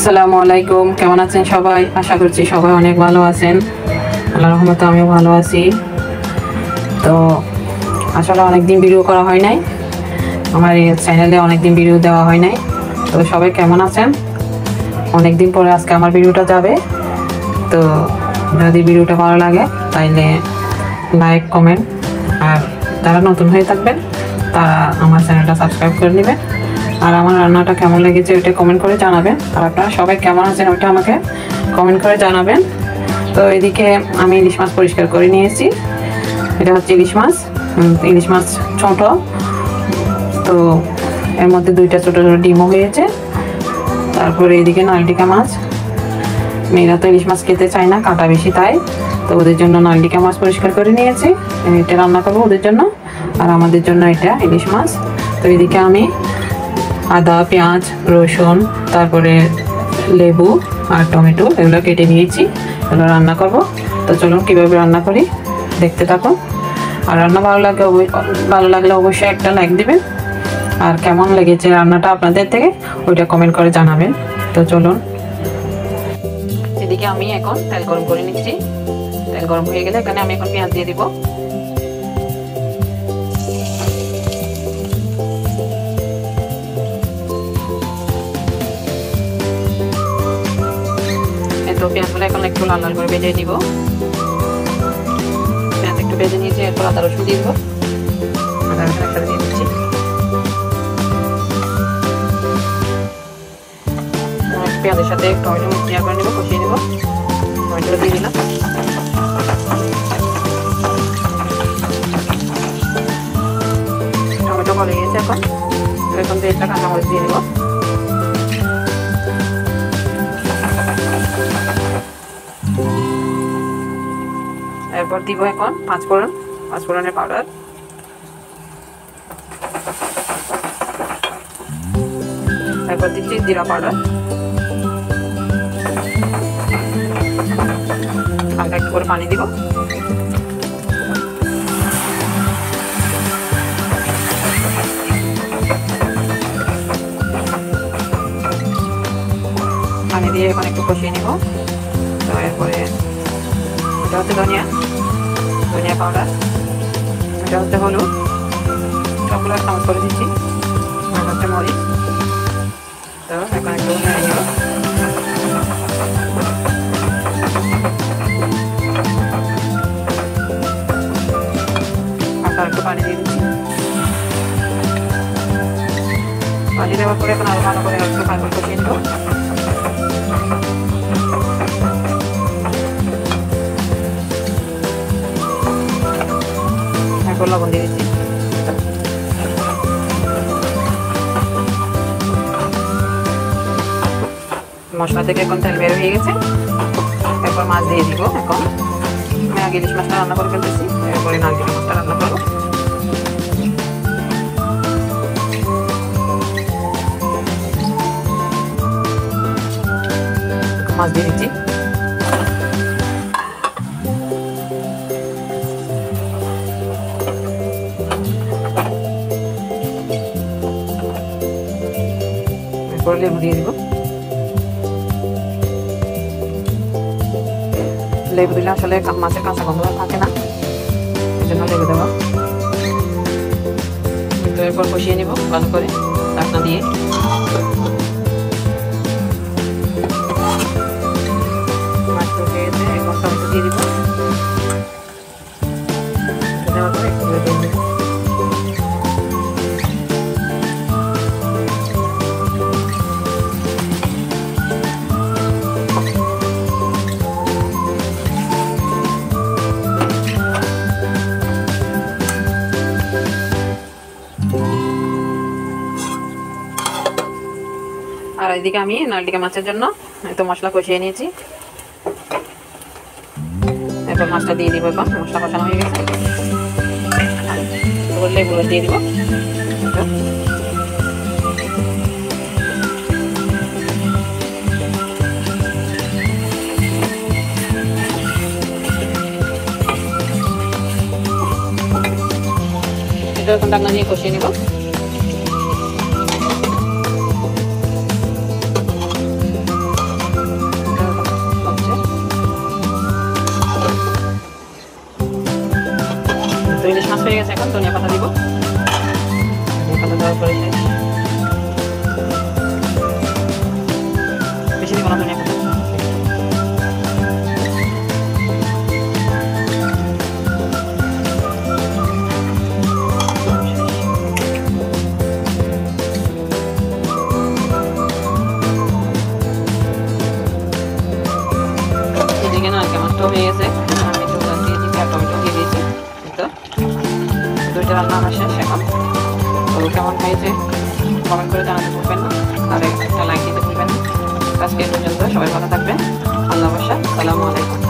আসসালামু আলাইকুম, কেমন আছেন সবাই? আশা করছি সবাই অনেক ভালো আছেন। আল্লাহর রহমতে আমিও ভালো আছি। তো আসলে অনেকদিন ভিডিও করা হয় নাই, আমার এই চ্যানেলে অনেকদিন ভিডিও দেওয়া হয় নাই। তো সবাই কেমন আছেন? অনেকদিন পরে আজকে আমার ভিডিওটা যাবে। তো যদি ভিডিওটা ভালো লাগে তাইলে লাইক, কমেন্ট, আর যারা নতুন হয়ে থাকবেন তারা আমার চ্যানেলটা সাবস্ক্রাইব করে নেবেন। আর আমার রান্নাটা কেমন লেগেছে ওইটা কমেন্ট করে জানাবেন। আর আপনারা সবাই কেমন আছেন ওইটা আমাকে কমেন্ট করে জানাবেন। তো এদিকে আমি ইলিশ মাছ পরিষ্কার করে নিয়েছি। এটা হচ্ছে ইলিশ মাছ ছোট। তো এর মধ্যে দুইটা ছোটো ছোটো ডিমও হয়েছে। তারপরে এদিকে নালটিকা মাছ, মেয়েরা তো ইলিশ মাছ খেতে চায় না, কাঁটা বেশি, তাই তো ওদের জন্য নালটিকা মাছ পরিষ্কার করে নিয়েছি। এটা রান্না করবো ওদের জন্য, আর আমাদের জন্য এটা ইলিশ মাছ। তো এদিকে আমি আদা, পেঁয়াজ, রসুন, তারপরে লেবু আর টমেটো এগুলো কেটে নিয়েছি, এগুলো রান্না করব। তো চলুন কীভাবে রান্না করি দেখতে থাকুন। আর রান্না ভালো লাগলে অবশ্যই একটা লাইক দেবেন। আর কেমন লেগেছে রান্নাটা আপনাদের থেকে ওইটা কমেন্ট করে জানাবেন। তো চলুন, এদিকে আমি এখন তেল গরম করে নিচ্ছি। তেল গরম হয়ে গেলে এখানে আমি এখন পেঁয়াজ দিয়ে দিব। তো পেঁয়াজগুলো এখন একটু লাল লাল করে ভেজে দিব। পেঁয়াজ একটু ভেজে নিয়েছি, এরপর আদা রসুন দিয়ে দিব। আদা রসুন একসাথে দিয়ে দিচ্ছি। পেঁয়াজের সাথে টমেটো মিক্সচার করে নেব, কষিয়ে নেব। টমেটো দিয়ে দিলাম। টমেটো গলে গেছে, এখন তেলটা কাঁচামরিচ দিয়ে দেবো। এরপর দিব এখন পাঁচফোড়নের পাউডার। এরপর দিচ্ছি জিরা পাউডার। হালকা একটু করে পানি দিব। পানি দিয়ে এখন একটু কষিয়ে নিব। তো এরপরে এটা হচ্ছে ধনিয়া পাউডার, এটা হচ্ছে হলুদ, সবগুলো চামচ করে দিচ্ছি। আর হচ্ছে মরিচ। তো এখন একটু নেড়ে নিব। আর একটু পানি দিয়ে দিচ্ছি। পানি দেওয়ার পরে এখন আরো ভালো করে একটু ভালো কষিয়ে নেব। লবণ দিয়ে দিচ্ছি। মশলা থেকে এখন তেল বের হয়ে গেছে। এরপর মাছ দিয়ে দিব। এখন আমি আগে ইলিশ মাছটা রান্না করে ফেলতেছি, এরপরে নারকেল মাছটা রান্না করবো। মাছ দিয়ে দিচ্ছি। লেবু দিয়ে দিব। লেবু দিলে আসলে মাছের কাঁচা গন্ধ থাকে না, এই জন্য লেবু দেবো। তো এরপর কষিয়ে নিব ভালো করে ঢাকনা দিয়ে। মাছ ঢুকে গেছে, এখন টমেটো দিয়ে দিব। দেওয়ার পরে একটু দিয়ে দিব। আর এদিকে আমি নালটিকা মাছের জন্য এত মশলা কষিয়ে নিয়েছি। এরপর মাছটা দিয়ে দিব। এখন মশলা কষানো হয়ে গেছে, লেবু দিয়ে দিব। এটা এখন ঢাকনা দিয়ে কষিয়ে নিব। হয়ে গেছে, এখন ধনিয়া পাতা দিব। ধনিয়া পাতা দেওয়ার পরে শেষ, বেশি দিব না ধনিয়া পাতা। এদিকে নারকেল মাছটাও হয়ে গেছে, আমি চুলা দিয়ে দিচ্ছি আর টমেটো দিয়ে দিয়েছি। তো দুইটা রান্না আমার শেষ এখন। তো কেমন হয়েছে কমেন্ট করে জানাতে ভুলবেন না, আর একটা লাইক দিতে ভুলবেন না। আজকে এই পর্যন্ত, সবাই ভালো থাকবেন। আল্লাহ হাফেজ, আসসালামু আলাইকুম।